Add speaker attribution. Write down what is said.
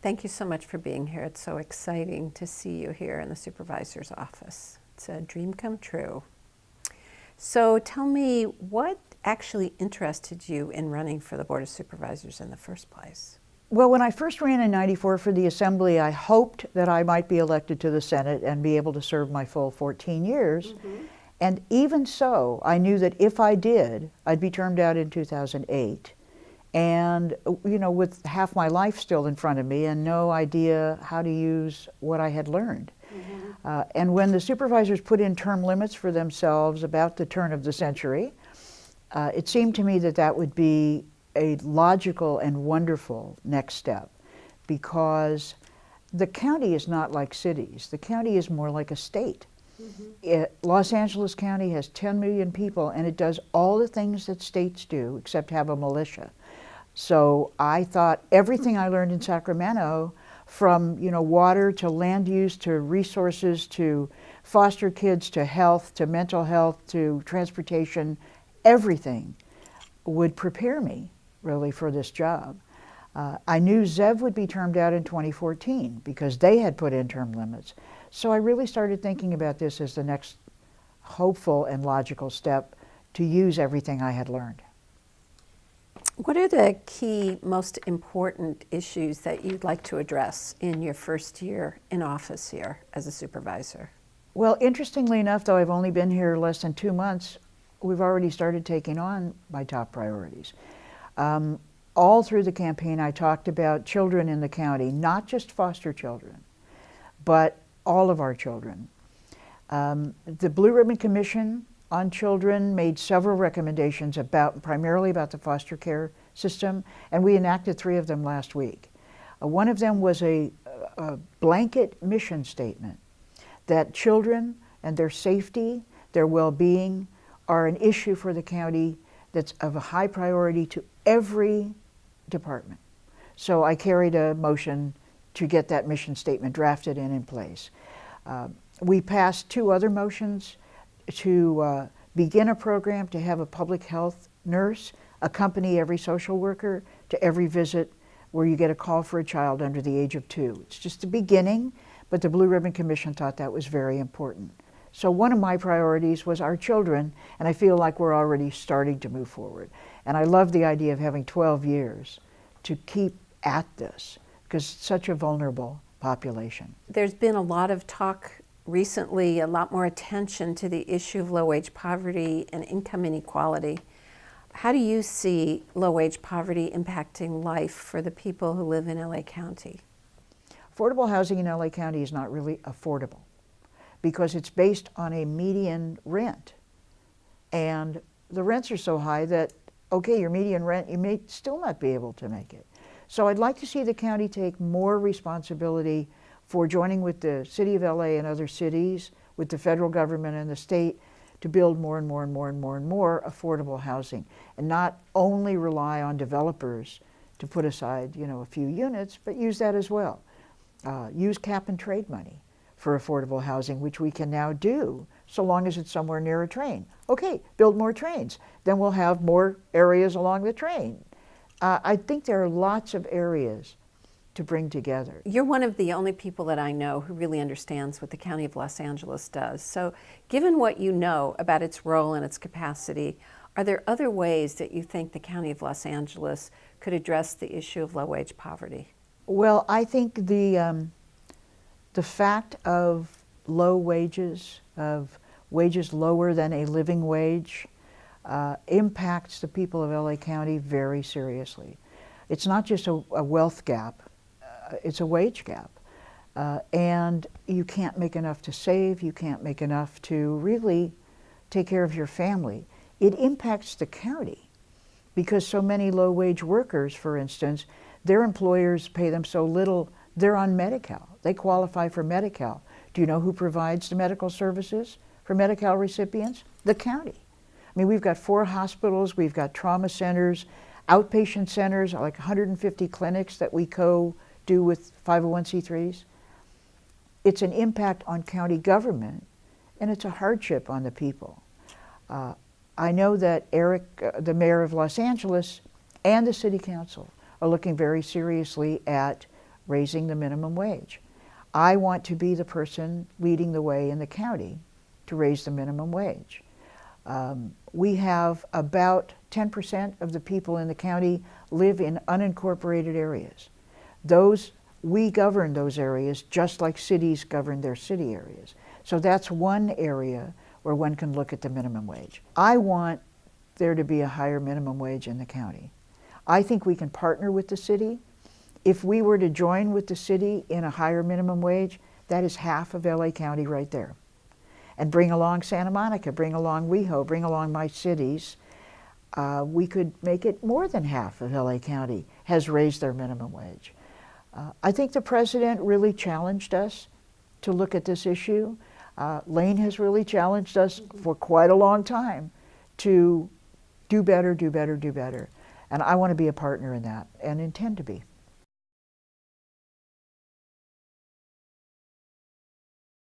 Speaker 1: Thank you so much for being here. It's so exciting to see you here in the supervisor's office. It's a dream come true. So tell me, what actually interested you in running for the Board of Supervisors in the first place?
Speaker 2: Well, when I first ran in '94 for the Assembly, I hoped that I might be elected to the Senate and be able to serve my full 14 years. And even so, I knew that if I did, I'd be termed out in 2008. And, you know, with half my life still in front of me and no idea how to use what I had learned. And when the supervisors put in term limits for themselves about the turn of the century, it seemed to me that that would be a logical and wonderful next step, because the county is not like cities. The county is more like a state. Los Angeles County has 10 million people, and it does all the things that states do except have a militia. So I thought everything I learned in Sacramento, from water to land use to resources to foster kids to health to mental health to transportation, everything would prepare me really for this job. I knew Zev would be termed out in 2014 because they had put in term limits. So I really started thinking about this as the next hopeful and logical step to use everything I had learned.
Speaker 1: What are the key, most important issues that you'd like to address in your first year in office here as a supervisor?
Speaker 2: Well, interestingly enough, though I've only been here less than 2 months, we've already started taking on my top priorities. All through the campaign, I talked about children in the county, not just foster children, but all of our children. The Blue Ribbon Commission on Children made several recommendations primarily about the foster care system, and we enacted 3 of them last week. One of them was a blanket mission statement that children and their safety, their well-being are an issue for the county that's of a high priority to every department. So I carried a motion to get that mission statement drafted and in place. We passed 2 other motions to begin a program to have a public health nurse accompany every social worker to every visit where you get a call for a child under the age of 2. It's just the beginning, but the Blue Ribbon Commission thought that was very important. So one of my priorities was our children, and I feel like we're already starting to move forward. And I love the idea of having 12 years to keep at this, because it's such a vulnerable population.
Speaker 1: There's been a lot of talk recently, a lot more attention to the issue of low-wage poverty and income inequality. How do you see low-wage poverty impacting life for the people who live in LA County?
Speaker 2: Affordable housing in LA County is not really affordable because it's based on a median rent. And the rents are so high that, okay, your median rent, you may still not be able to make it. So I'd like to see the county take more responsibility for joining with the city of LA and other cities, with the federal government and the state, to build more and more and more and more and more affordable housing, and not only rely on developers to put aside, a few units, but use that as well. Use cap and trade money for affordable housing, which we can now do so long as it's somewhere near a train. Okay, build more trains. Then we'll have more areas along the train. I think there are lots of areas to bring together.
Speaker 1: You're one of the only people that I know who really understands what the County of Los Angeles does. So given what you know about its role and its capacity, are there other ways that you think the County of Los Angeles could address the issue of low-wage poverty?
Speaker 2: Well, I think the fact of low wages, of wages lower than a living wage, impacts the people of LA County very seriously. It's not just a wealth gap, it's a wage gap. And you can't make enough to save, you can't make enough to really take care of your family. It impacts the county because so many low-wage workers, for instance, their employers pay them so little, they're on Medi-Cal. They qualify for Medi-Cal. Do you know who provides the medical services for Medi-Cal recipients? The county. I mean, we've got 4 hospitals, we've got trauma centers, outpatient centers, like 150 clinics that we do with 501c3s. It's an impact on county government, and it's a hardship on the people. I know that Eric, the mayor of Los Angeles, and the city council are looking very seriously at raising the minimum wage. I want to be the person leading the way in the county to raise the minimum wage. We have about 10% of the people in the county live in unincorporated areas. We govern those areas just like cities govern their city areas. So that's one area where one can look at the minimum wage. I want there to be a higher minimum wage in the county. I think we can partner with the city. If we were to join with the city in a higher minimum wage, that is half of LA County right there. And bring along Santa Monica, bring along WeHo, bring along my cities. We could make it more than half of LA County has raised their minimum wage. I think the president really challenged us to look at this issue. Lane has really challenged us for quite a long time to do better, do better, do better. And I want to be a partner in that and intend to be.